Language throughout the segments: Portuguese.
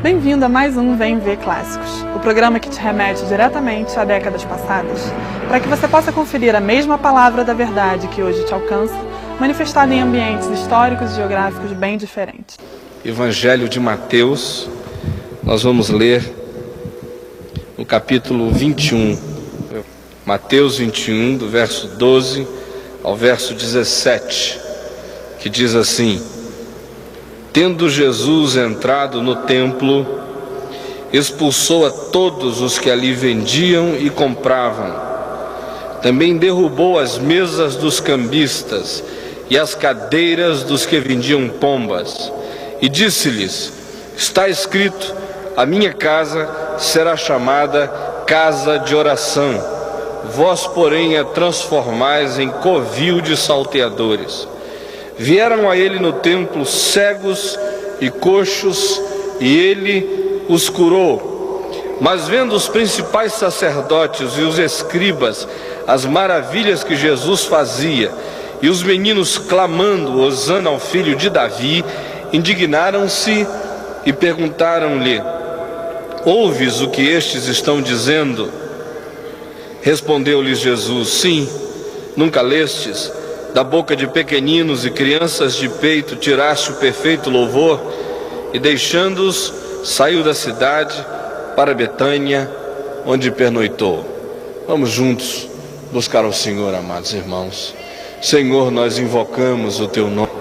Bem-vindo a mais um Vem Ver Clássicos, o programa que te remete diretamente a décadas passadas, para que você possa conferir a mesma palavra da verdade que hoje te alcança, manifestada em ambientes históricos e geográficos bem diferentes. Evangelho de Mateus, nós vamos ler no capítulo 21, Mateus 21, do verso 12 ao verso 17, que diz assim: Tendo Jesus entrado no templo, expulsou a todos os que ali vendiam e compravam. Também derrubou as mesas dos cambistas e as cadeiras dos que vendiam pombas. E disse-lhes: Está escrito, a minha casa será chamada casa de oração. Vós, porém, a transformais em covil de salteadores. Vieram a ele no templo cegos e coxos, e ele os curou. Mas vendo os principais sacerdotes e os escribas as maravilhas que Jesus fazia, e os meninos clamando hosana ao filho de Davi, indignaram-se e perguntaram-lhe: Ouves o que estes estão dizendo? Respondeu-lhes Jesus: Sim, nunca lestes? Da boca de pequeninos e crianças de peito tiraste o perfeito louvor. E deixando-os, saiu da cidade para Betânia, onde pernoitou. Vamos juntos buscar ao Senhor, amados irmãos. Senhor, nós invocamos o Teu nome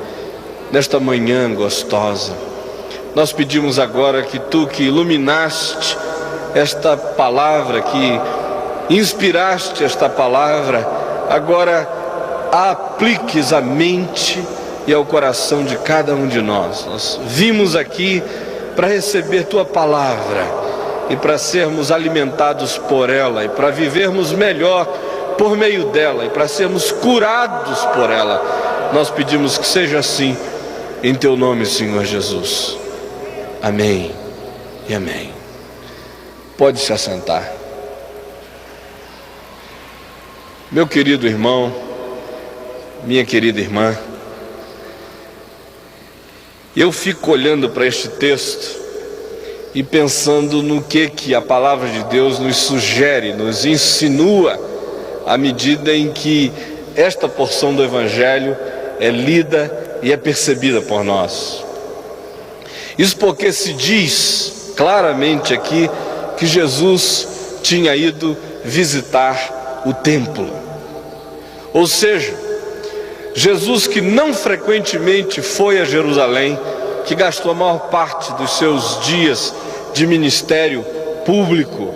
nesta manhã gostosa. Nós pedimos agora que Tu, que iluminaste esta palavra, que inspiraste esta palavra, agora a apliques à mente e ao coração de cada um de nós. Nós vimos aqui para receber Tua palavra e para sermos alimentados por ela e para vivermos melhor por meio dela e para sermos curados por ela. Nós pedimos que seja assim em Teu nome, Senhor Jesus. Amém e amém. Pode se assentar. Meu querido irmão, minha querida irmã, eu fico olhando para este texto e pensando no que a palavra de Deus nos sugere, nos insinua, à medida em que esta porção do Evangelho é lida e é percebida por nós. Isso porque se diz claramente aqui que Jesus tinha ido visitar o templo. Ou seja, Jesus, que não frequentemente foi a Jerusalém, que gastou a maior parte dos seus dias de ministério público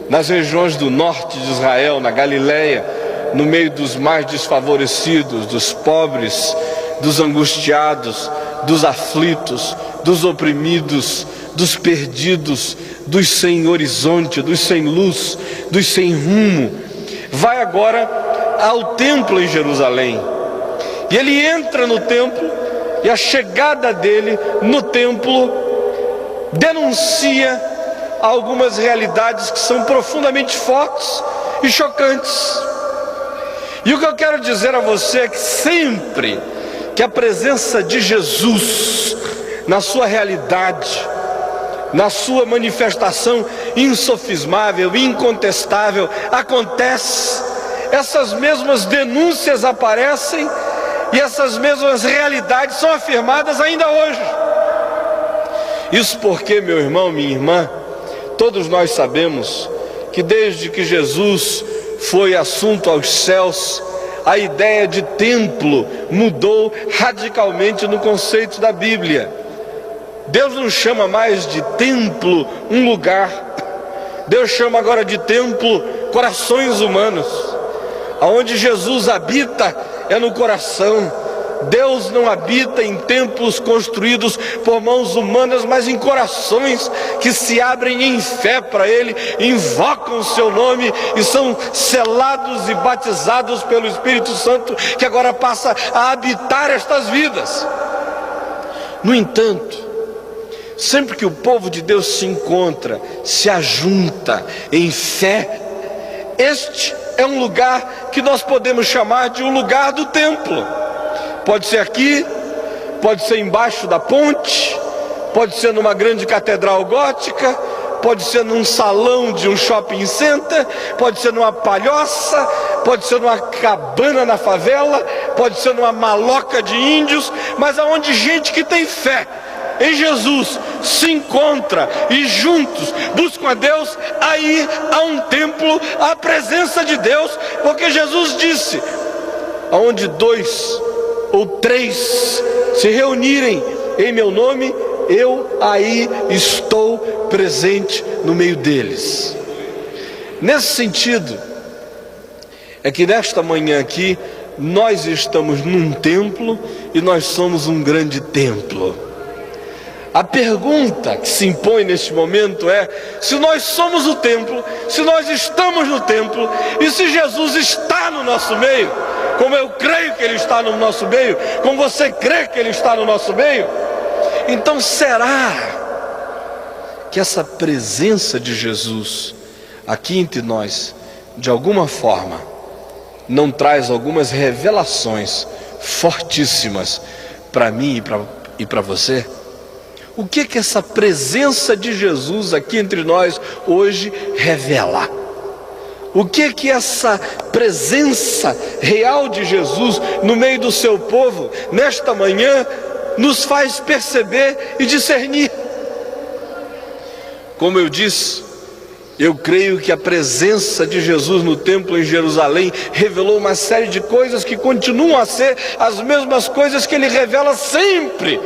nas regiões do norte de Israel, na Galileia, no meio dos mais desfavorecidos, dos pobres, dos angustiados, dos aflitos, dos oprimidos, dos perdidos, dos sem horizonte, dos sem luz, dos sem rumo, vai agora ao templo em Jerusalém. E ele entra no templo, e a chegada dele no templo denuncia algumas realidades que são profundamente fortes e chocantes. E o que eu quero dizer a você é que sempre que a presença de Jesus, na sua realidade, na sua manifestação insofismável, incontestável, acontece, essas mesmas denúncias aparecem e essas mesmas realidades são afirmadas ainda hoje. Isso porque, meu irmão, minha irmã, todos nós sabemos que desde que Jesus foi assunto aos céus, a ideia de templo mudou radicalmente no conceito da Bíblia. Deus não chama mais de templo um lugar. Deus chama agora de templo corações humanos. Aonde Jesus habita é no coração. Deus não habita em templos construídos por mãos humanas, mas em corações que se abrem em fé para Ele, invocam o seu nome e são selados e batizados pelo Espírito Santo, que agora passa a habitar estas vidas. No entanto, sempre que o povo de Deus se encontra, se ajunta em fé, Este é um lugar que nós podemos chamar de um lugar do templo. Pode ser aqui, pode ser embaixo da ponte, pode ser numa grande catedral gótica, pode ser num salão de um shopping center, pode ser numa palhoça, pode ser numa cabana na favela, pode ser numa maloca de índios, mas aonde gente que tem fé em Jesus se encontra e juntos buscam a Deus, aí há um templo, a presença de Deus, porque Jesus disse: aonde 2 ou 3 se reunirem em meu nome, eu aí estou presente no meio deles. Nesse sentido, é que nesta manhã aqui, nós estamos num templo e nós somos um grande templo. A pergunta que se impõe neste momento é: se nós somos o templo, se nós estamos no templo, e se Jesus está no nosso meio, como eu creio que Ele está no nosso meio, como você crê que Ele está no nosso meio, então será que essa presença de Jesus aqui entre nós, de alguma forma, não traz algumas revelações fortíssimas para mim e para você? O que essa presença de Jesus aqui entre nós hoje revela? O que essa presença real de Jesus no meio do seu povo, nesta manhã, nos faz perceber e discernir? Como eu disse, eu creio que a presença de Jesus no templo em Jerusalém revelou uma série de coisas que continuam a ser as mesmas coisas que Ele revela sempre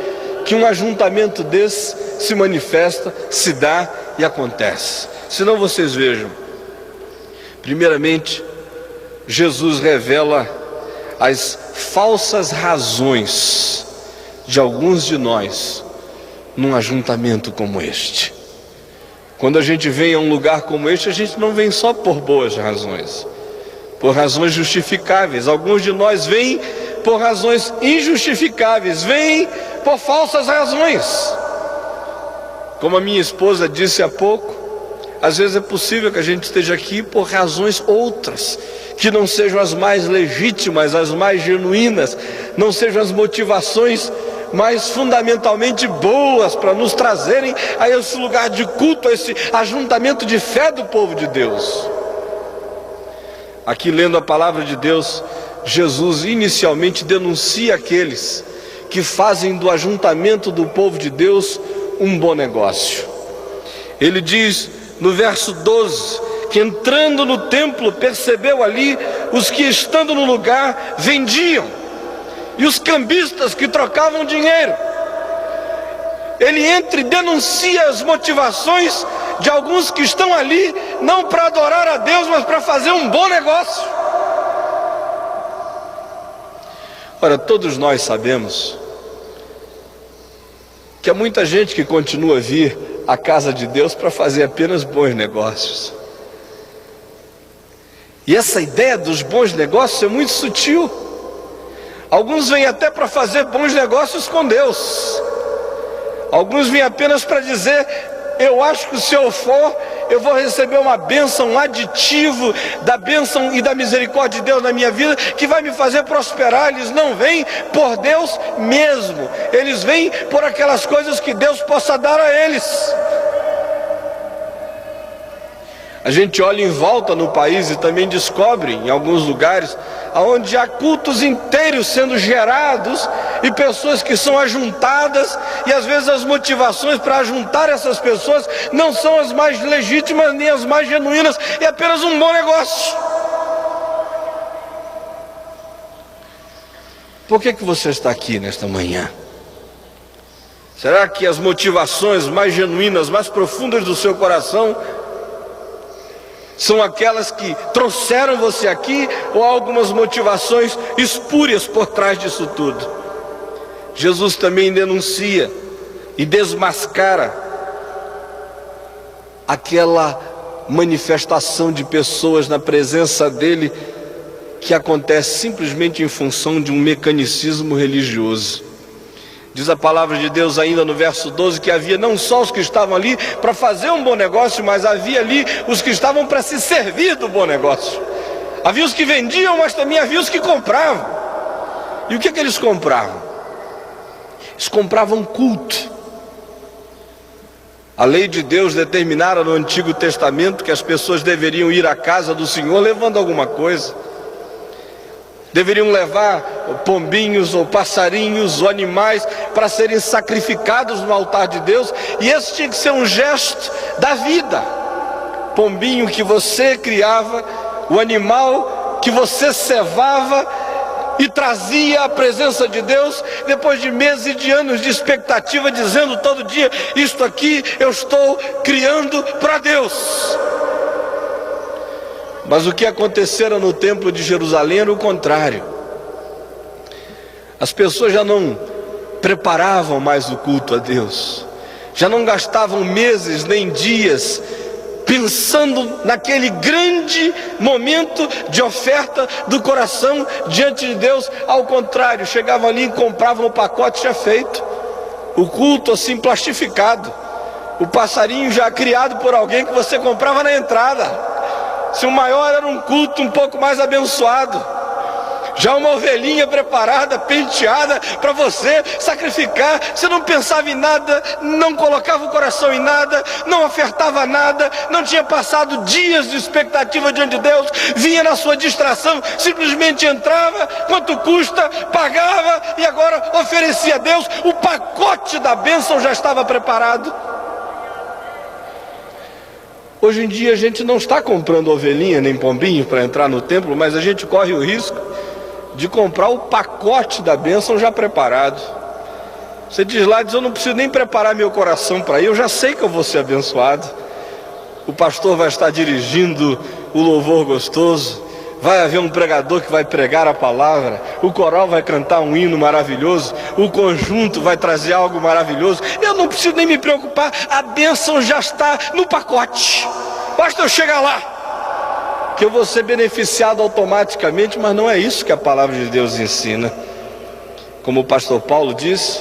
que um ajuntamento desse se manifesta, se dá e acontece. Senão vocês vejam, primeiramente, Jesus revela as falsas razões de alguns de nós num ajuntamento como este. Quando a gente vem a um lugar como este, a gente não vem só por boas razões, por razões justificáveis. Alguns de nós vêm por razões injustificáveis, vêm por falsas razões. Como a minha esposa disse há pouco, às vezes é possível que a gente esteja aqui por razões outras, que não sejam as mais legítimas, as mais genuínas, não sejam as motivações mais fundamentalmente boas para nos trazerem a esse lugar de culto, a esse ajuntamento de fé do povo de Deus. Aqui, lendo a palavra de Deus, Jesus inicialmente denuncia aqueles que fazem do ajuntamento do povo de Deus um bom negócio. Ele diz no verso 12, que entrando no templo percebeu ali os que estando no lugar vendiam, e os cambistas que trocavam dinheiro. Ele entra e denuncia as motivações de alguns que estão ali, não para adorar a Deus, mas para fazer um bom negócio. Ora, todos nós sabemos que há muita gente que continua a vir à casa de Deus para fazer apenas bons negócios. E essa ideia dos bons negócios é muito sutil. Alguns vêm até para fazer bons negócios com Deus. Alguns vêm apenas para dizer: eu acho que se eu for, eu vou receber uma bênção, um aditivo da bênção e da misericórdia de Deus na minha vida, que vai me fazer prosperar. Eles não vêm por Deus mesmo, eles vêm por aquelas coisas que Deus possa dar a eles. A gente olha em volta no país e também descobre em alguns lugares onde há cultos inteiros sendo gerados e pessoas que são ajuntadas, e às vezes as motivações para ajuntar essas pessoas não são as mais legítimas nem as mais genuínas, é apenas um bom negócio. Por que você está aqui nesta manhã? Será que as motivações mais genuínas, mais profundas do seu coração são aquelas que trouxeram você aqui, ou há algumas motivações espúrias por trás disso tudo? Jesus também denuncia e desmascara aquela manifestação de pessoas na presença dele que acontece simplesmente em função de um mecanicismo religioso. Diz a palavra de Deus ainda no verso 12 que havia não só os que estavam ali para fazer um bom negócio, mas havia ali os que estavam para se servir do bom negócio. Havia os que vendiam, mas também havia os que compravam. E o que eles compravam? Eles compravam culto. A lei de Deus determinara no Antigo Testamento que as pessoas deveriam ir à casa do Senhor levando alguma coisa. Deveriam levar pombinhos ou passarinhos ou animais para serem sacrificados no altar de Deus. E esse tinha que ser um gesto da vida. Pombinho que você criava, o animal que você cevava e trazia à presença de Deus, depois de meses e de anos de expectativa, dizendo todo dia: isto aqui eu estou criando para Deus. Mas o que acontecera no templo de Jerusalém era o contrário. As pessoas já não preparavam mais o culto a Deus, já não gastavam meses nem dias pensando naquele grande momento de oferta do coração diante de Deus. Ao contrário, chegavam ali e compravam o pacote já feito, o culto assim plastificado, o passarinho já criado por alguém que você comprava na entrada. Se o maior era um culto um pouco mais abençoado, já uma ovelhinha preparada, penteada para você sacrificar. Você não pensava em nada, não colocava o coração em nada, não ofertava nada, não tinha passado dias de expectativa diante de Deus, vinha na sua distração, simplesmente entrava, quanto custa, pagava e agora oferecia a Deus. O pacote da bênção já estava preparado. Hoje em dia a gente não está comprando ovelhinha nem pombinho para entrar no templo, mas a gente corre o risco de comprar o pacote da bênção já preparado. Você diz lá, eu não preciso nem preparar meu coração para ir, eu já sei que eu vou ser abençoado. O pastor vai estar dirigindo o louvor gostoso, vai haver um pregador que vai pregar a palavra, o coral vai cantar um hino maravilhoso, o conjunto vai trazer algo maravilhoso. Eu não preciso nem me preocupar, a bênção já está no pacote. Basta eu chegar lá, que eu vou ser beneficiado automaticamente. Mas não é isso que a palavra de Deus ensina. Como o pastor Paulo disse,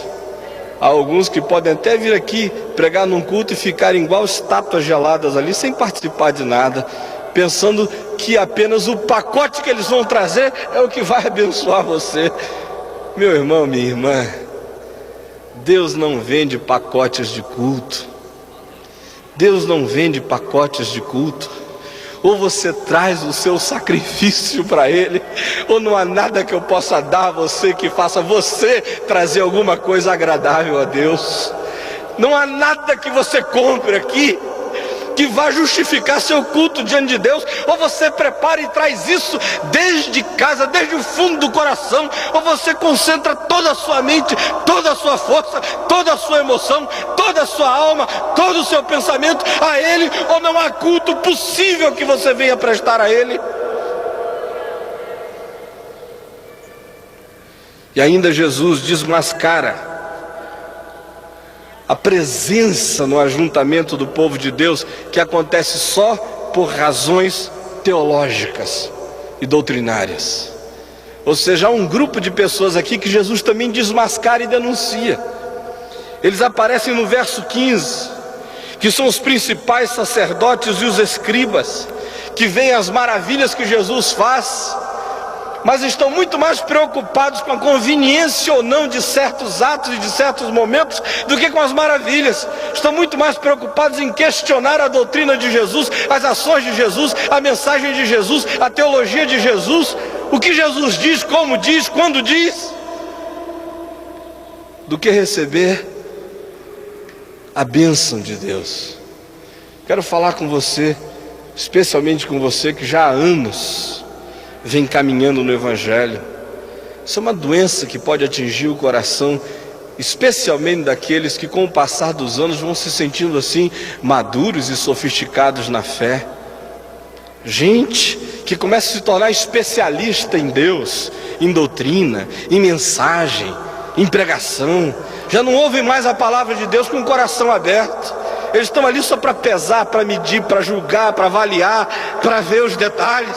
há alguns que podem até vir aqui pregar num culto e ficarem igual estátuas geladas ali, sem participar de nada, pensando que apenas o pacote que eles vão trazer é o que vai abençoar você. Meu irmão, minha irmã, Deus não vende pacotes de culto. Deus não vende pacotes de culto. Ou você traz o seu sacrifício para Ele, ou não há nada que eu possa dar a você que faça você trazer alguma coisa agradável a Deus. Não há nada que você compre aqui que vai justificar seu culto diante de Deus. Ou você prepara e traz isso desde casa, desde o fundo do coração, ou você concentra toda a sua mente, toda a sua força, toda a sua emoção, toda a sua alma, todo o seu pensamento a Ele, ou não há culto possível que você venha prestar a Ele. E ainda Jesus desmascara a presença no ajuntamento do povo de Deus, que acontece só por razões teológicas e doutrinárias. Ou seja, há um grupo de pessoas aqui que Jesus também desmascara e denuncia. Eles aparecem no verso 15, que são os principais sacerdotes e os escribas, que veem as maravilhas que Jesus faz, mas estão muito mais preocupados com a conveniência ou não de certos atos e de certos momentos do que com as maravilhas. Estão muito mais preocupados em questionar a doutrina de Jesus, as ações de Jesus, a mensagem de Jesus, a teologia de Jesus, o que Jesus diz, como diz, quando diz, do que receber a bênção de Deus. Quero falar com você, especialmente com você que já há anos vem caminhando no Evangelho. Isso é uma doença que pode atingir o coração, especialmente daqueles que com o passar dos anos vão se sentindo assim maduros e sofisticados na fé. Gente que começa a se tornar especialista em Deus, em doutrina, em mensagem, em pregação. Já não ouvem mais a palavra de Deus com o coração aberto. Eles estão ali só para pesar, para medir, para julgar, para avaliar, para ver os detalhes.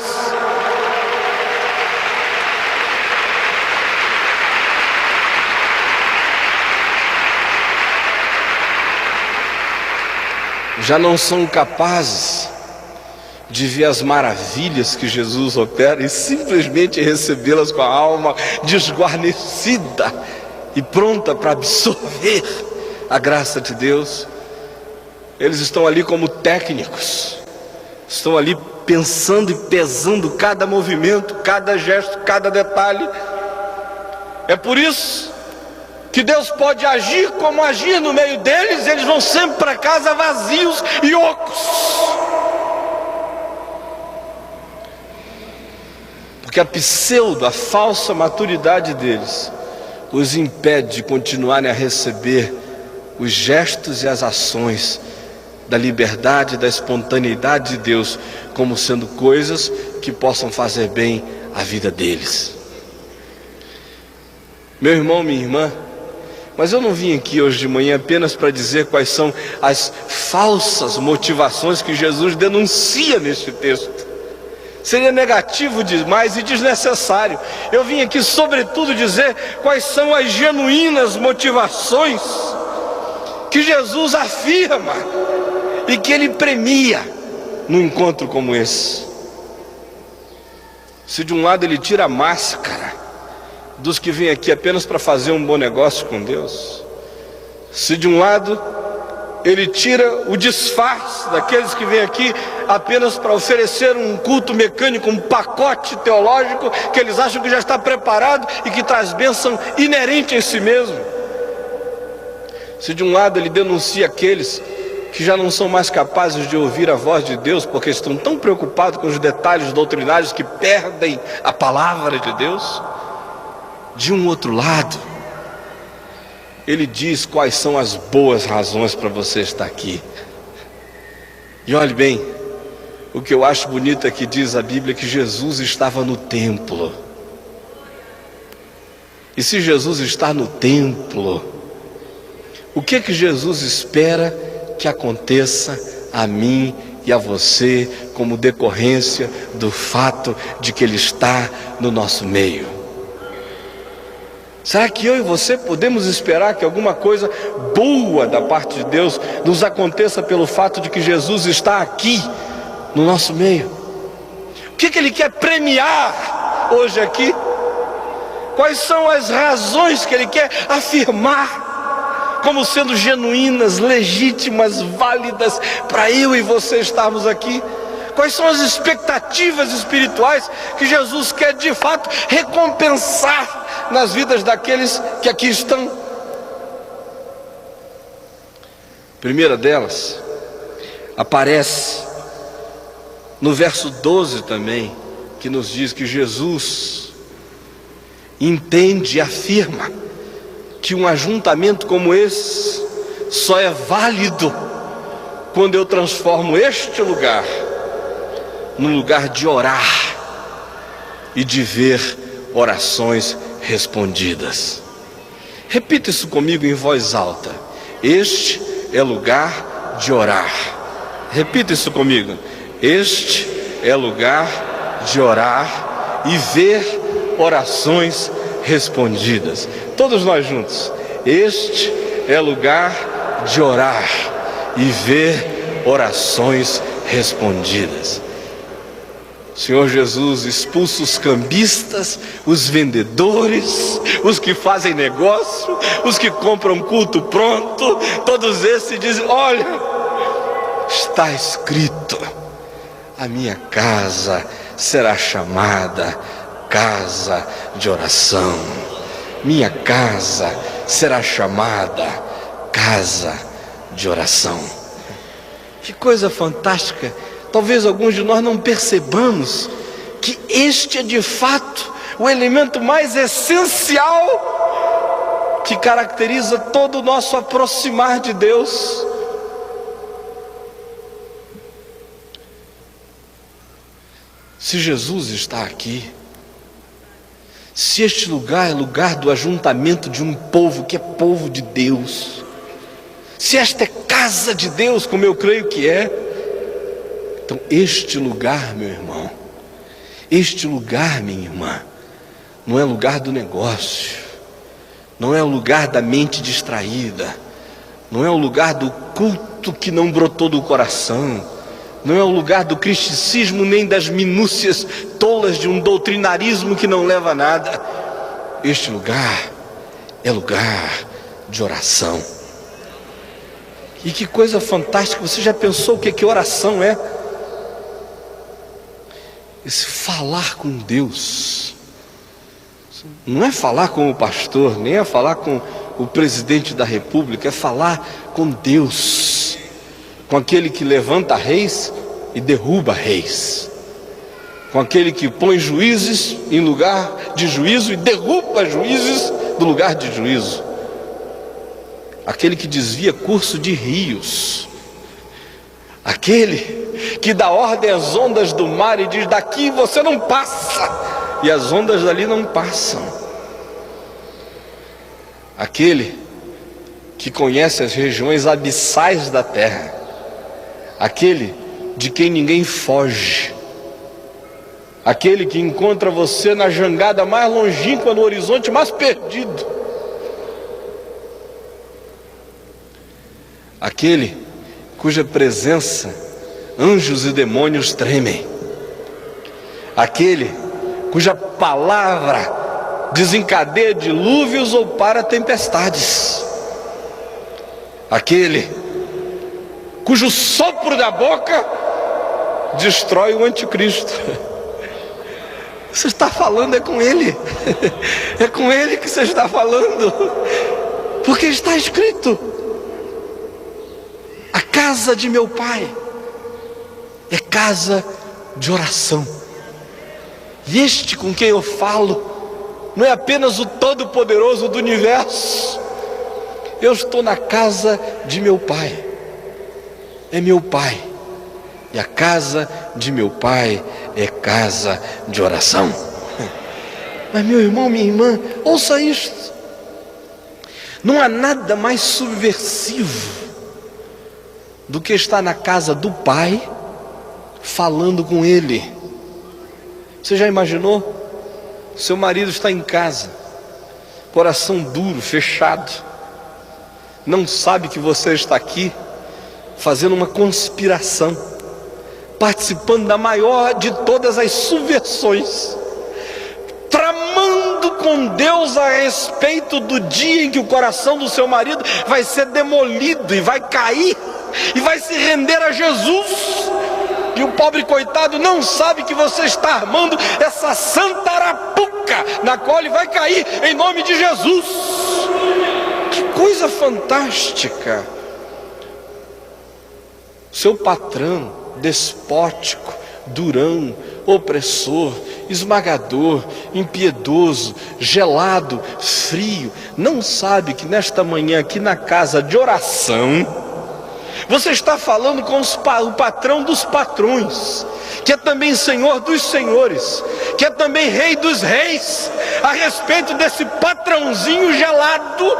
já não são capazes de ver as maravilhas que Jesus opera e simplesmente recebê-las com a alma desguarnecida e pronta para absorver a graça de Deus. Eles estão ali como técnicos, estão ali pensando e pesando cada movimento, cada gesto, cada detalhe. É por isso que Deus pode agir como agir no meio deles, e eles vão sempre para casa vazios e ocos. Porque a falsa maturidade deles os impede de continuarem a receber os gestos e as ações da liberdade, da espontaneidade de Deus, como sendo coisas que possam fazer bem à vida deles. Meu irmão, minha irmã, mas eu não vim aqui hoje de manhã apenas para dizer quais são as falsas motivações que Jesus denuncia neste texto. Seria negativo demais e desnecessário. Eu vim aqui sobretudo dizer quais são as genuínas motivações que Jesus afirma e que Ele premia num encontro como esse. Se de um lado Ele tira a máscara dos que vêm aqui apenas para fazer um bom negócio com Deus, se de um lado Ele tira o disfarce daqueles que vêm aqui apenas para oferecer um culto mecânico, um pacote teológico que eles acham que já está preparado e que traz bênção inerente em si mesmo, se de um lado Ele denuncia aqueles que já não são mais capazes de ouvir a voz de Deus porque estão tão preocupados com os detalhes doutrinários que perdem a palavra de Deus, de um outro lado Ele diz quais são as boas razões para você estar aqui. E olhe bem, o que eu acho bonito é que diz a Bíblia que Jesus estava no templo. E se Jesus está no templo, o que Jesus espera que aconteça a mim e a você como decorrência do fato de que Ele está no nosso meio? Será que eu e você podemos esperar que alguma coisa boa da parte de Deus nos aconteça pelo fato de que Jesus está aqui no nosso meio? O que Ele quer premiar hoje aqui? Quais são as razões que Ele quer afirmar como sendo genuínas, legítimas, válidas para eu e você estarmos aqui? Quais são as expectativas espirituais que Jesus quer de fato recompensar nas vidas daqueles que aqui estão? A primeira delas aparece no verso 12 também, que nos diz que Jesus entende e afirma que um ajuntamento como esse só é válido quando eu transformo este lugar num lugar de orar e de ver orações respondidas. Repita isso comigo em voz alta: este é lugar de orar. Repita isso comigo: este é lugar de orar e ver orações respondidas. Todos nós juntos: este é lugar de orar e ver orações respondidas. Senhor Jesus expulsa os cambistas, os vendedores, os que fazem negócio, os que compram culto pronto, todos esses dizem: olha, está escrito, a minha casa será chamada casa de oração. Minha casa será chamada casa de oração. Que coisa fantástica! Talvez alguns de nós não percebamos que este é de fato o elemento mais essencial que caracteriza todo o nosso aproximar de Deus. Se Jesus está aqui, se este lugar é lugar do ajuntamento de um povo que é povo de Deus, se esta é casa de Deus, como eu creio que é, então este lugar, meu irmão, este lugar, minha irmã, não é lugar do negócio, não é o lugar da mente distraída, não é o lugar do culto culto que não brotou do coração, não é o lugar do cristicismo nem das minúcias tolas de um doutrinarismo que não leva a nada. Este lugar é lugar de oração. E que coisa fantástica, você já pensou o que oração é? Esse falar com Deus. Não é falar com o pastor, nem é falar com o presidente da república, é falar com Deus, com aquele que levanta reis e derruba reis, com aquele que põe juízes em lugar de juízo e derruba juízes do lugar de juízo, aquele que desvia curso de rios, aquele que dá ordem às ondas do mar e diz: daqui você não passa, e as ondas dali não passam, aquele que conhece as regiões abissais da terra, aquele de quem ninguém foge, aquele que encontra você na jangada mais longínqua, no horizonte mais perdido, aquele cuja presença anjos e demônios tremem, aquele cuja palavra desencadeia dilúvios ou para tempestades, aquele cujo sopro da boca destrói o anticristo. Você está falando é com ele, é com ele que você está falando, porque está escrito: a casa de meu pai é casa de oração. E este com quem eu falo não é apenas o Todo-Poderoso do universo. Eu estou na casa de meu pai. É meu pai. E a casa de meu pai é casa de oração. Mas meu irmão, minha irmã, ouça isto. Não há nada mais subversivo do que estar na casa do pai falando com ele. Você já imaginou? Seu marido está em casa, coração duro, fechado, não sabe que você está aqui fazendo uma conspiração, participando da maior de todas as subversões, tramando com Deus a respeito do dia em que o coração do seu marido vai ser demolido e vai cair e vai se render a Jesus. E o pobre coitado não sabe que você está armando essa santa arapuca na qual ele vai cair em nome de Jesus. Que coisa fantástica! Seu patrão despótico, durão, opressor, esmagador, impiedoso, gelado, frio, não sabe que nesta manhã aqui na casa de oração você está falando com o patrão dos patrões, que é também Senhor dos senhores, que é também Rei dos reis, a respeito desse patrãozinho gelado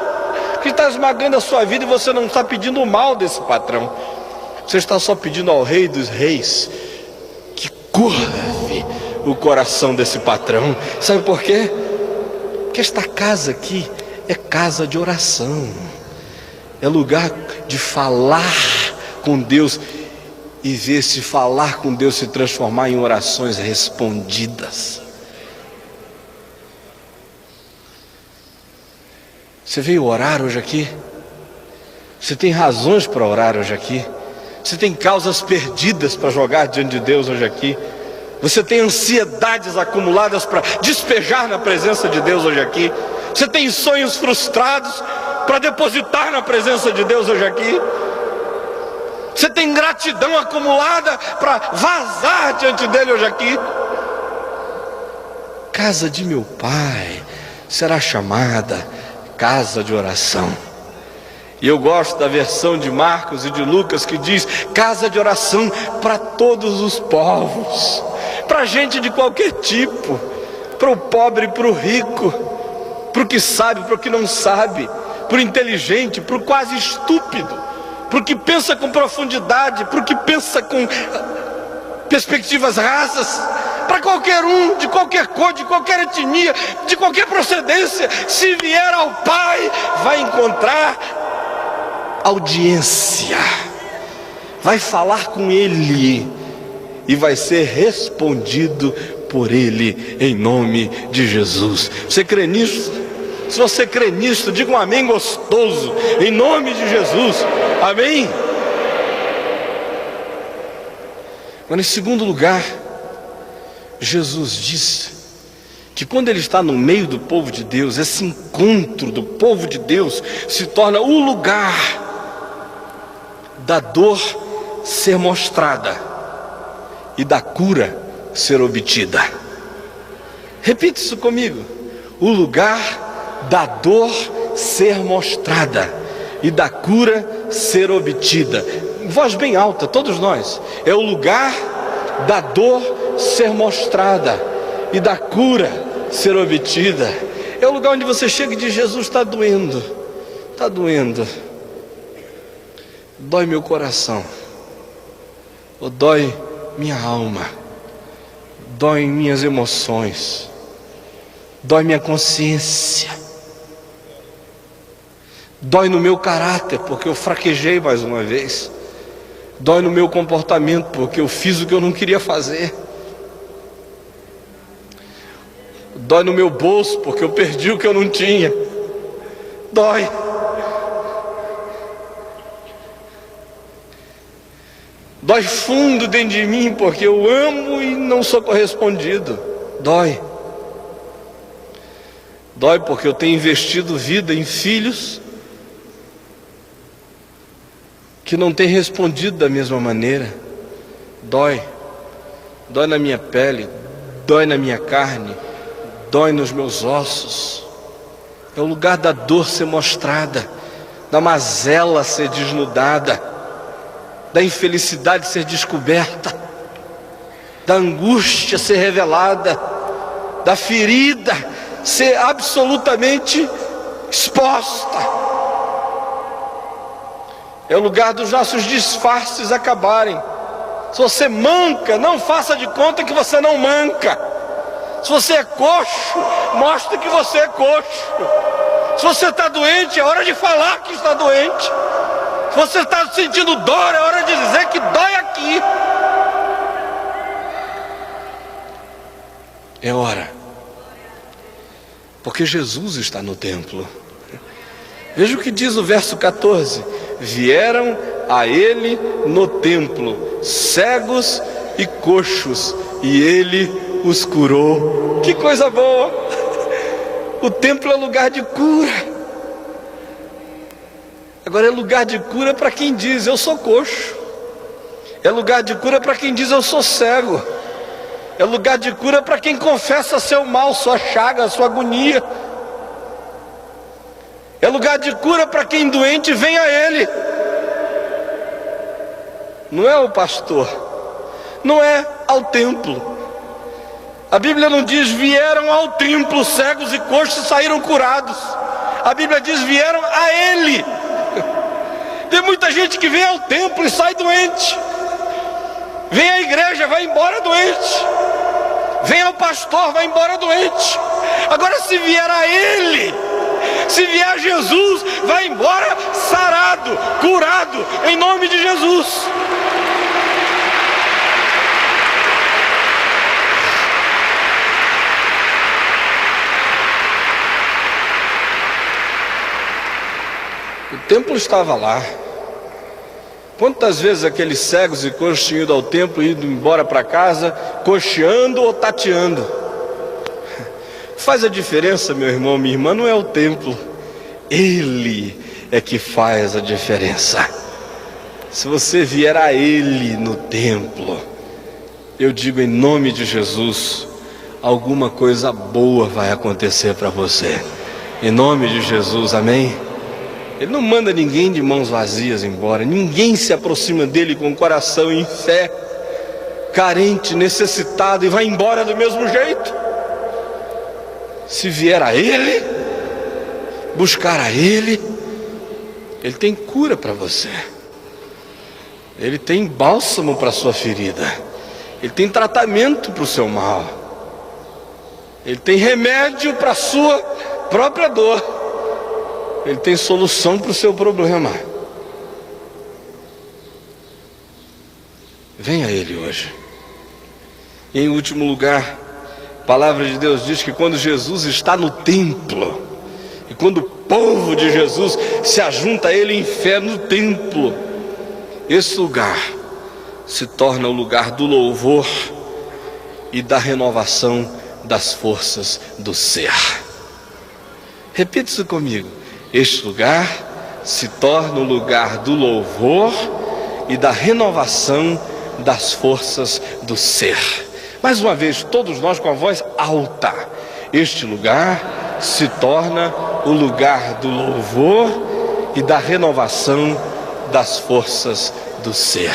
que está esmagando a sua vida, e você não está pedindo o mal desse patrão, você está só pedindo ao Rei dos reis que curve o coração desse patrão. Sabe por quê? Porque esta casa aqui é casa de oração, é lugar de falar com Deus e ver se falar com Deus se transformar em orações respondidas. Você veio orar hoje aqui? Você tem razões para orar hoje aqui? Você tem causas perdidas para jogar diante de Deus hoje aqui? Você tem ansiedades acumuladas para despejar na presença de Deus hoje aqui? Você tem sonhos frustrados para depositar na presença de Deus hoje aqui? Você tem gratidão acumulada para vazar diante dele hoje aqui? Casa de meu pai será chamada casa de oração. E eu gosto da versão de Marcos e de Lucas que diz: casa de oração para todos os povos, para gente de qualquer tipo, para o pobre e para o rico, para o que sabe, para o que não sabe, para o inteligente, para o quase estúpido, para o que pensa com profundidade, para o que pensa com perspectivas rasas, para qualquer um, de qualquer cor, de qualquer etnia, de qualquer procedência. Se vier ao Pai, vai encontrar audiência. vai falar com Ele e vai ser respondido por Ele, em nome de Jesus. Você crê nisso? Se você crê nisso, diga um amém gostoso, em nome de Jesus. Amém? Mas em segundo lugar, Jesus disse que quando Ele está no meio do povo de Deus, esse encontro do povo de Deus se torna o lugar da dor ser mostrada e da cura ser obtida. Repita isso comigo: o lugar da dor ser mostrada e da cura ser obtida. Em voz bem alta, todos nós. É o lugar da dor ser mostrada e da cura ser obtida. É o lugar onde você chega e diz: Jesus, está doendo, está doendo, dói meu coração, ou dói minha alma, dói minhas emoções, dói minha consciência, dói no meu caráter porque eu fraquejei mais uma vez, dói no meu comportamento porque eu fiz o que eu não queria fazer, dói no meu bolso porque eu perdi o que eu não tinha, dói. Dói fundo dentro de mim porque eu amo e não sou correspondido. Dói. Dói porque eu tenho investido vida em filhos que não têm respondido da mesma maneira. Dói. Dói na minha pele, dói na minha carne, dói nos meus ossos. É o lugar da dor ser mostrada, da mazela ser desnudada, da infelicidade ser descoberta, da angústia ser revelada, da ferida ser absolutamente exposta. É o lugar dos nossos disfarces acabarem. Se você manca, não faça de conta que você não manca. Se você é coxo, mostre que você é coxo. Se você está doente, é hora de falar que está doente. Se você está sentindo dor, é hora de dizer que dói aqui. É hora. Porque Jesus está no templo. Veja o que diz o verso 14. Vieram a Ele no templo cegos e coxos, e Ele os curou. Que coisa boa! O templo é lugar de cura. Agora é lugar de cura para quem diz: eu sou coxo. É lugar de cura para quem diz: eu sou cego. É lugar de cura para quem confessa seu mal, sua chaga, sua agonia. É lugar de cura para quem doente vem a Ele. Não é o pastor, não é ao templo. A Bíblia não diz: vieram ao templo cegos e coxos e saíram curados. A Bíblia diz: vieram a Ele. Tem muita gente que vem ao templo e sai doente. Vem à igreja, vai embora doente. Vem ao pastor, vai embora doente. Agora, se vier a Ele, se vier a Jesus, vai embora sarado, curado, em nome de Jesus. O templo estava lá. Quantas vezes aqueles cegos e coxos tinham ido ao templo e ido embora para casa, coxeando ou tateando? Faz a diferença, meu irmão, minha irmã, não é o templo. Ele é que faz a diferença. Se você vier a Ele no templo, eu digo em nome de Jesus, alguma coisa boa vai acontecer para você. Em nome de Jesus, amém? Ele não manda ninguém de mãos vazias embora. Ninguém se aproxima dele com o coração em fé, carente, necessitado, e vai embora do mesmo jeito. Se vier a Ele, buscar a Ele, Ele tem cura para você. Ele tem bálsamo para a sua ferida. Ele tem tratamento para o seu mal. Ele tem remédio para a sua própria dor. Ele tem solução para o seu problema. venha a Ele hoje. E em último lugar, a palavra de Deus diz que quando Jesus está no templo, e quando o povo de Jesus se ajunta a Ele em fé no templo, esse lugar se torna o lugar do louvor e da renovação das forças do ser. Repita isso comigo. Este lugar se torna o lugar do louvor e da renovação das forças do ser. Mais uma vez, todos nós com a voz alta. Este lugar se torna o lugar do louvor e da renovação das forças do ser.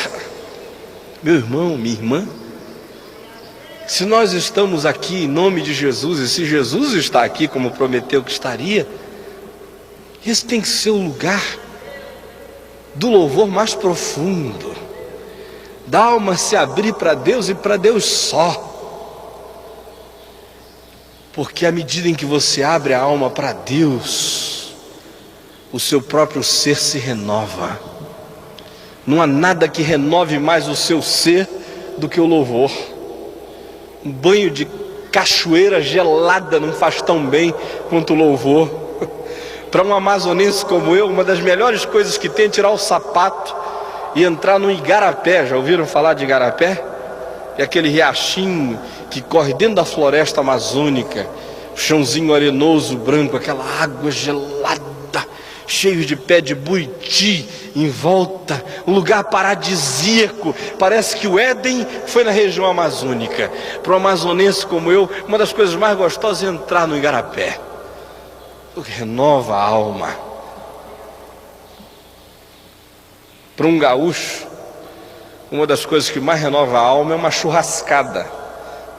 Meu irmão, minha irmã, se nós estamos aqui em nome de Jesus, e se Jesus está aqui como prometeu que estaria, esse tem que ser o lugar do louvor mais profundo, da alma se abrir para Deus e para Deus só. Porque à medida em que você abre a alma para Deus, o seu próprio ser se renova. Não há nada que renove mais o seu ser do que o louvor. Um banho de cachoeira gelada não faz tão bem quanto o louvor. Para um amazonense como eu, uma das melhores coisas que tem é tirar o sapato e entrar no igarapé. Já ouviram falar de igarapé? É aquele riachinho que corre dentro da floresta amazônica, o chãozinho arenoso, branco, aquela água gelada, cheio de pé de buiti em volta, um lugar paradisíaco. Parece que o Éden foi na região amazônica. Para um amazonense como eu, uma das coisas mais gostosas é entrar no igarapé, porque renova a alma. Para um gaúcho, uma das coisas que mais renova a alma é uma churrascada,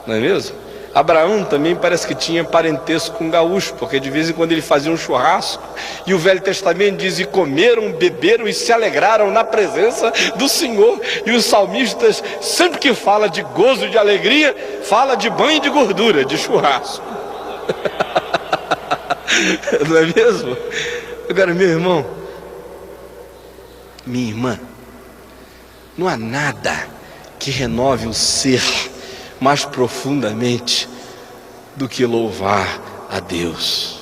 não é mesmo? Abraão também parece que tinha parentesco com gaúcho, porque de vez em quando ele fazia um churrasco, e o Velho Testamento diz: e comeram, beberam e se alegraram na presença do Senhor. E os salmistas, sempre que fala de gozo, de alegria, fala de banho de gordura, de churrasco. Não é mesmo? Agora, meu irmão, minha irmã, não há nada que renove o ser mais profundamente do que louvar a Deus.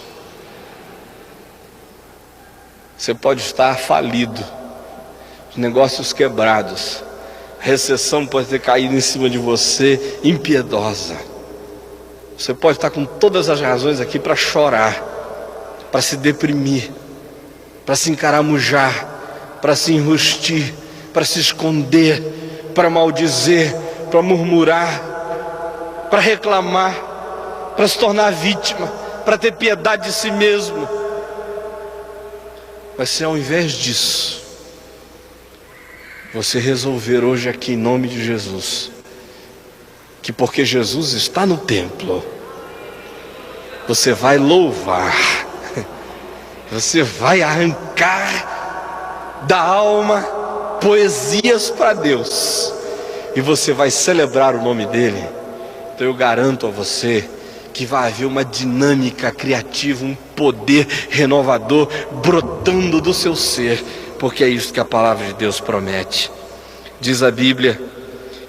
Você pode estar falido, os negócios quebrados, a recessão pode ter caído em cima de você, impiedosa. Você pode estar com todas as razões aqui para chorar, para se deprimir, para se encaramujar, para se enrustir, para se esconder, para maldizer, para murmurar, para reclamar, para se tornar vítima, para ter piedade de si mesmo. Mas se ao invés disso, você resolver hoje aqui em nome de Jesus, que porque Jesus está no templo, você vai louvar, você vai arrancar da alma poesias para Deus, e você vai celebrar o nome dele. Então eu garanto a você que vai haver uma dinâmica criativa, um poder renovador brotando do seu ser, porque é isso que a palavra de Deus promete. Diz a Bíblia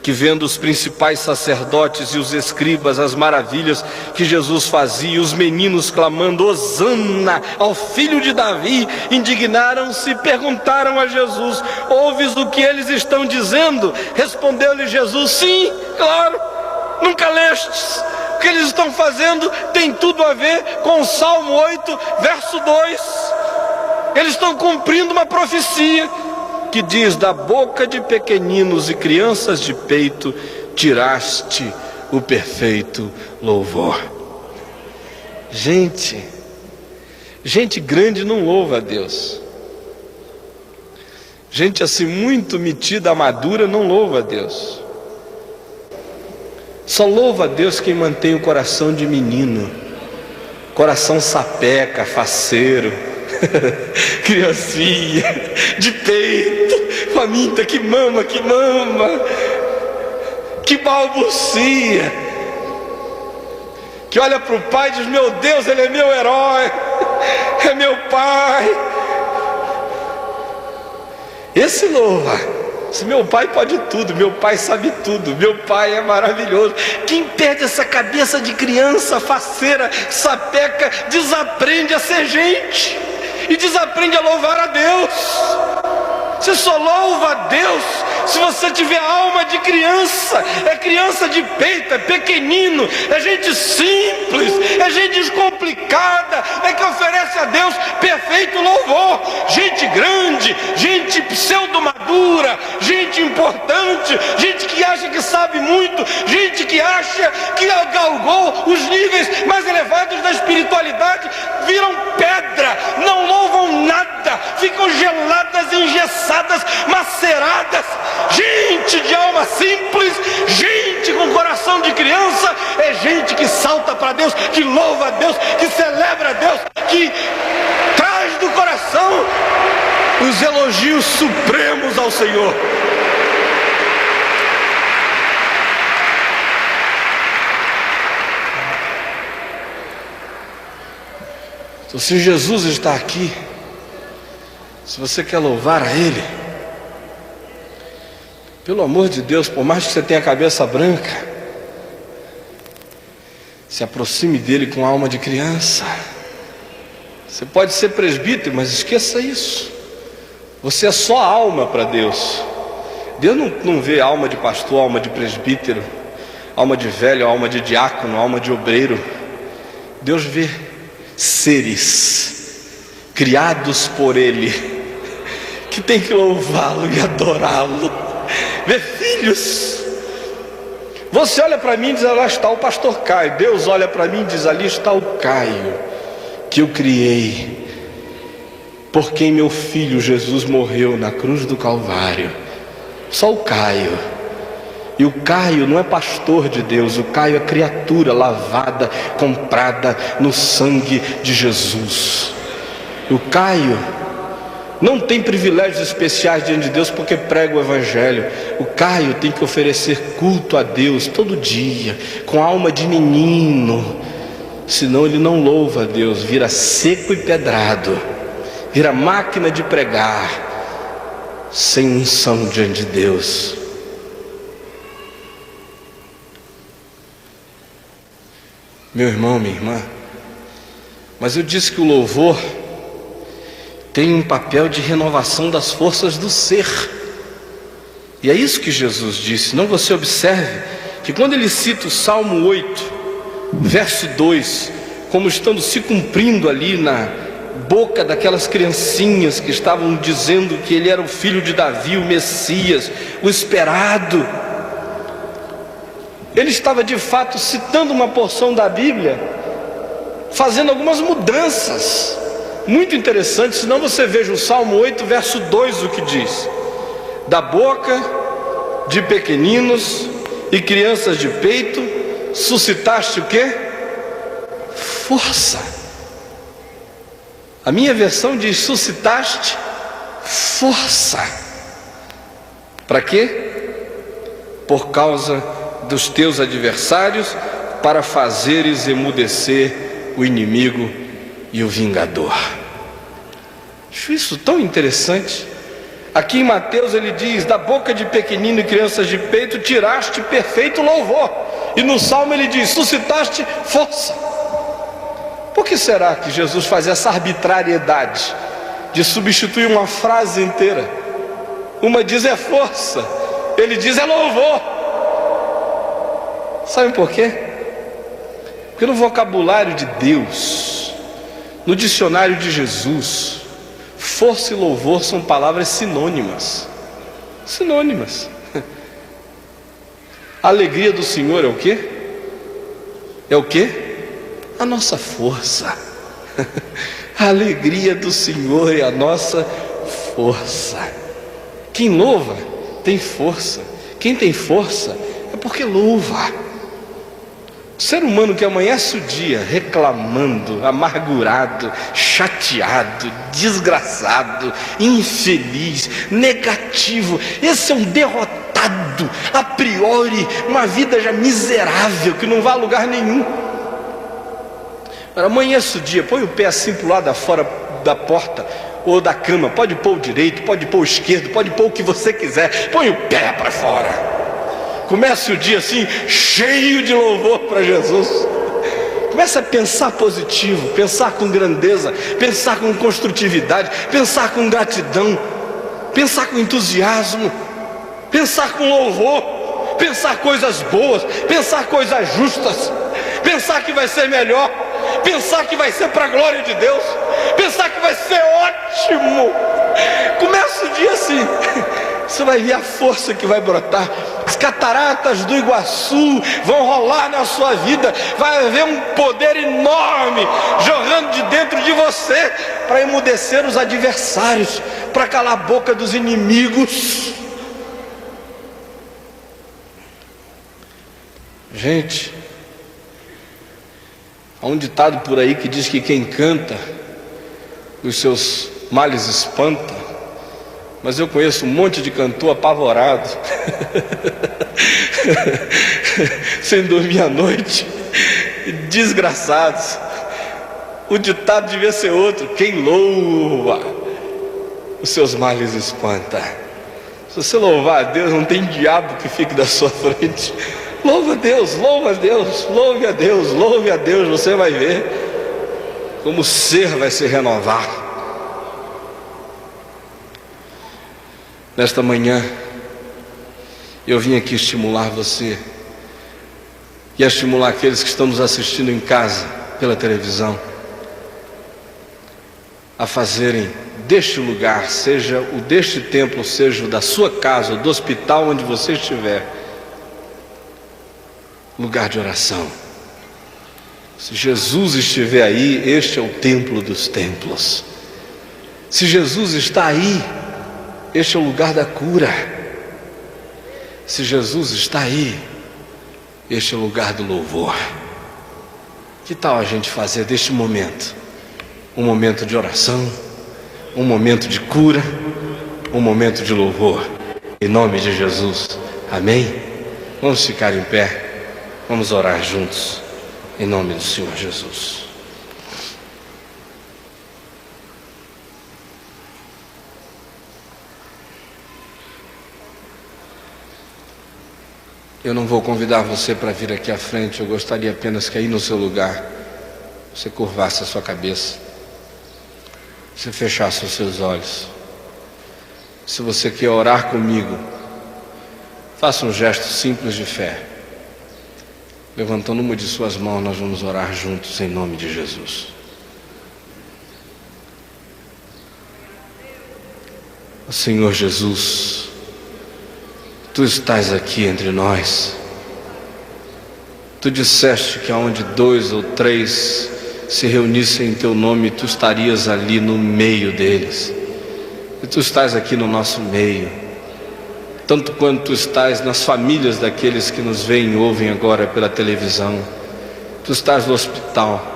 que, vendo os principais sacerdotes e os escribas as maravilhas que Jesus fazia, os meninos clamando Hosana ao filho de Davi, indignaram-se e perguntaram a Jesus: ouves o que eles estão dizendo? Respondeu-lhe Jesus: sim, claro, nunca lestes? O que eles estão fazendo tem tudo a ver com o Salmo 8, verso 2. Eles estão cumprindo uma profecia que diz: da boca de pequeninos e crianças de peito tiraste o perfeito louvor. Gente grande não louva a Deus. Gente assim muito metida, madura, não louva a Deus. Só louva a Deus quem mantém o coração de menino, coração sapeca, faceiro, criancinha, de peito, faminta, que mama, que balbucia, que olha para o pai e diz: meu Deus, ele é meu herói, é meu pai. Esse louva. Se meu pai pode tudo, meu pai sabe tudo, meu pai é maravilhoso. Quem perde essa cabeça de criança faceira, sapeca, desaprende a ser gente e desaprende a louvar a Deus. Você só louva a Deus se você tiver alma de criança. É criança de peito, é pequenino, é gente simples, é gente descomplicada, é que oferece a Deus perfeito louvor. Gente grande, gente pseudo-madura, gente importante, gente que acha que sabe muito, gente que acha que galgou os níveis mais elevados da espiritualidade, viram pedra, não louvam nada, ficam geladas, engessadas, maceradas. Gente de alma simples, gente com coração de criança, é gente que salta para Deus, que louva a Deus, que celebra a Deus, que traz do coração os elogios supremos ao Senhor. Então, se Jesus está aqui, se você quer louvar a Ele, pelo amor de Deus, por mais que você tenha a cabeça branca, se aproxime dele com a alma de criança. Você pode ser presbítero, mas esqueça isso. Você é só alma para Deus. Deus não vê alma de pastor, alma de presbítero, alma de velho, alma de diácono, alma de obreiro. Deus vê seres criados por Ele, que tem que louvá-lo e adorá-lo. Vê filhos. Você olha para mim e diz: lá está o pastor Caio. Deus olha para mim e diz: ali está o Caio que eu criei, por quem meu filho Jesus morreu na cruz do Calvário. Só o Caio. E o Caio não é pastor de Deus, o Caio é criatura lavada, comprada no sangue de Jesus. O Caio não tem privilégios especiais diante de Deus porque prega o Evangelho. O Caio tem que oferecer culto a Deus todo dia, com alma de menino. Senão ele não louva a Deus, vira seco e pedrado, vira máquina de pregar, sem unção diante de Deus. Meu irmão, minha irmã, mas eu disse que o louvor tem um papel de renovação das forças do ser. E é isso que Jesus disse. Não, você observe que quando ele cita o Salmo 8, verso 2, como estando se cumprindo ali na boca daquelas criancinhas que estavam dizendo que ele era o filho de Davi, o Messias, o esperado, ele estava de fato citando uma porção da Bíblia, fazendo algumas mudanças muito interessante. Senão você veja o Salmo 8, verso 2, o que diz: da boca de pequeninos e crianças de peito suscitaste o quê? Força. A minha versão diz: suscitaste força. Para quê? Por causa dos teus adversários, para fazeres emudecer o inimigo e o vingador. Acho isso tão interessante. Aqui em Mateus ele diz: da boca de pequenino e crianças de peito tiraste perfeito louvor. E no Salmo ele diz: suscitaste força. Por que será que Jesus faz essa arbitrariedade de substituir uma frase inteira? Uma diz é força, ele diz é louvor. Sabe por quê? Porque no vocabulário de Deus, no dicionário de Jesus, força e louvor são palavras sinônimas. Sinônimas. A alegria do Senhor é o quê? É o quê? A nossa força. A alegria do Senhor é a nossa força. Quem louva tem força. Quem tem força é porque louva. O ser humano que amanhece o dia reclamando, amargurado, chateado, desgraçado, infeliz, negativo, esse é um derrotado, a priori, uma vida já miserável, que não vai a lugar nenhum. Amanhece o dia, põe o pé assim para o lado da fora da porta, ou da cama, pode pôr o direito, pode pôr o esquerdo, pode pôr o que você quiser, põe o pé para fora. Comece o dia assim, cheio de louvor para Jesus. Comece a pensar positivo, pensar com grandeza, pensar com construtividade, pensar com gratidão, pensar com entusiasmo, pensar com louvor, pensar coisas boas, pensar coisas justas, pensar que vai ser melhor, pensar que vai ser para a glória de Deus, pensar que vai ser ótimo. Começa o dia assim, você vai ver a força que vai brotar. As cataratas do Iguaçu vão rolar na sua vida, vai haver um poder enorme jorrando de dentro de você para emudecer os adversários, para calar a boca dos inimigos. Gente, há um ditado por aí que diz que quem canta os seus males espanta. Mas eu conheço um monte de cantor apavorado, sem dormir à noite, desgraçados. O ditado devia ser outro: quem louva, os seus males espanta. Se você louvar a Deus, não tem diabo que fique da sua frente. Louva a Deus, louva a Deus, louve a Deus, louve a Deus. Você vai ver como o ser vai se renovar. Nesta manhã, eu vim aqui estimular você e estimular aqueles que estão nos assistindo em casa, pela televisão, a fazerem deste lugar, seja o deste templo, seja o da sua casa, ou do hospital onde você estiver, lugar de oração. Se Jesus estiver aí, este é o templo dos templos. Se Jesus está aí, este é o lugar da cura. Se Jesus está aí, este é o lugar do louvor. Que tal a gente fazer deste momento um momento de oração, um momento de cura, um momento de louvor, em nome de Jesus, amém? Vamos ficar em pé, vamos orar juntos, em nome do Senhor Jesus. Eu não vou convidar você para vir aqui à frente, eu gostaria apenas que aí no seu lugar, você curvasse a sua cabeça, você fechasse os seus olhos. Se você quer orar comigo, faça um gesto simples de fé. Levantando uma de suas mãos, nós vamos orar juntos em nome de Jesus. Senhor Jesus, Tu estás aqui entre nós. Tu disseste que aonde 2 ou 3 se reunissem em Teu nome, Tu estarias ali no meio deles. E Tu estás aqui no nosso meio, tanto quanto Tu estás nas famílias daqueles que nos veem e ouvem agora pela televisão. Tu estás no hospital,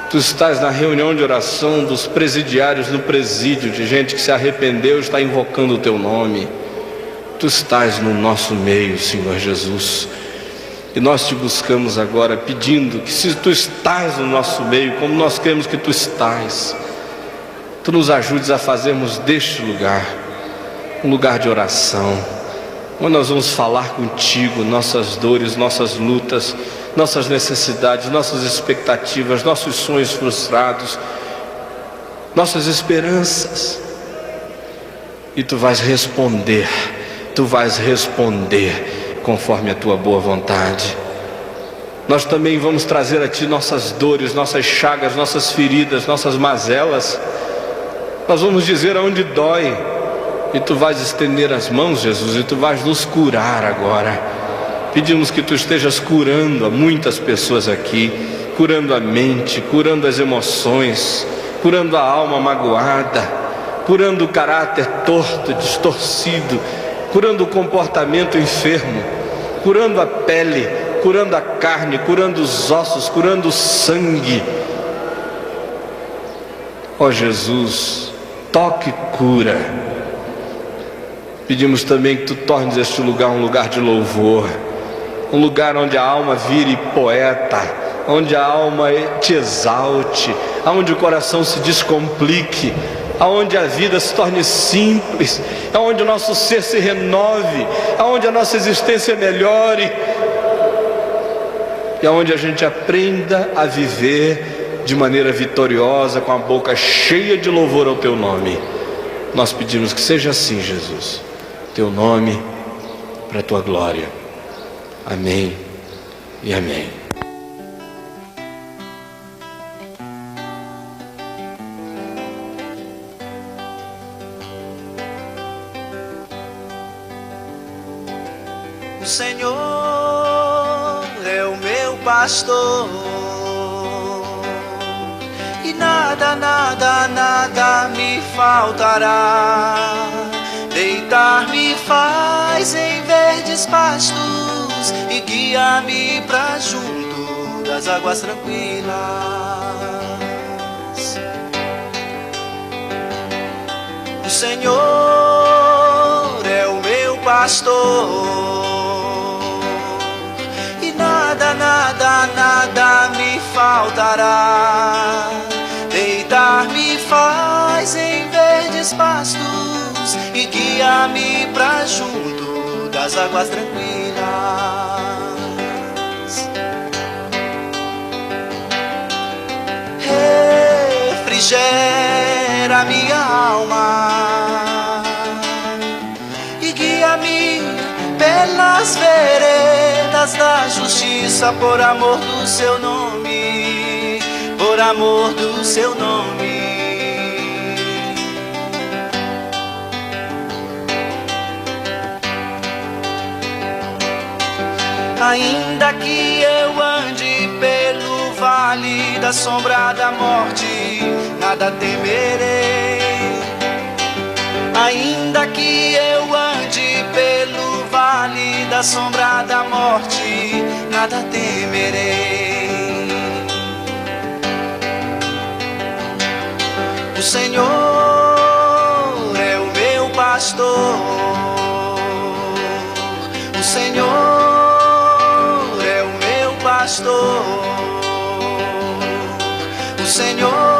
Tu estás na reunião de oração dos presidiários no presídio, de gente que se arrependeu e está invocando o Teu nome. Tu estás no nosso meio, Senhor Jesus, e nós Te buscamos agora pedindo que, se Tu estás no nosso meio, como nós cremos que Tu estás, Tu nos ajudes a fazermos deste lugar um lugar de oração, onde nós vamos falar contigo nossas dores, nossas lutas, nossas necessidades, nossas expectativas, nossos sonhos frustrados, nossas esperanças, e Tu vais responder conforme a Tua boa vontade. Nós também vamos trazer a Ti nossas dores, nossas chagas, nossas feridas, nossas mazelas. Nós vamos dizer aonde dói, e Tu vais estender as mãos, Jesus, e Tu vais nos curar agora. Pedimos que Tu estejas curando a muitas pessoas aqui, curando a mente, curando as emoções, curando a alma magoada, curando o caráter torto, distorcido, curando o comportamento enfermo, curando a pele, curando a carne, curando os ossos, curando o sangue. Ó Jesus, toque e cura. Pedimos também que Tu tornes este lugar um lugar de louvor, um lugar onde a alma vire poeta, onde a alma Te exalte, onde o coração se descomplique, aonde a vida se torne simples, aonde o nosso ser se renove, aonde a nossa existência melhore, e aonde a gente aprenda a viver de maneira vitoriosa, com a boca cheia de louvor ao Teu nome. Nós pedimos que seja assim, Jesus, Teu nome, para a Tua glória. Amém e amém. O Senhor é o meu pastor, e nada, nada, nada me faltará. Deitar-me faz em verdes pastos, e guia-me pra junto das águas tranquilas. O Senhor é o meu pastor, nada, nada, nada me faltará. Deitar-me faz em verdes pastos, e guia-me pra junto das águas tranquilas. Refrigera minha alma e guia-me pelas veredas da justiça, por amor do seu nome, por amor do seu nome. Ainda que eu ande pelo vale da sombra da morte, nada temerei. Ainda que eu ande pelo vale da sombra da morte, nada temerei. O Senhor é o meu pastor, o Senhor é o meu pastor, o Senhor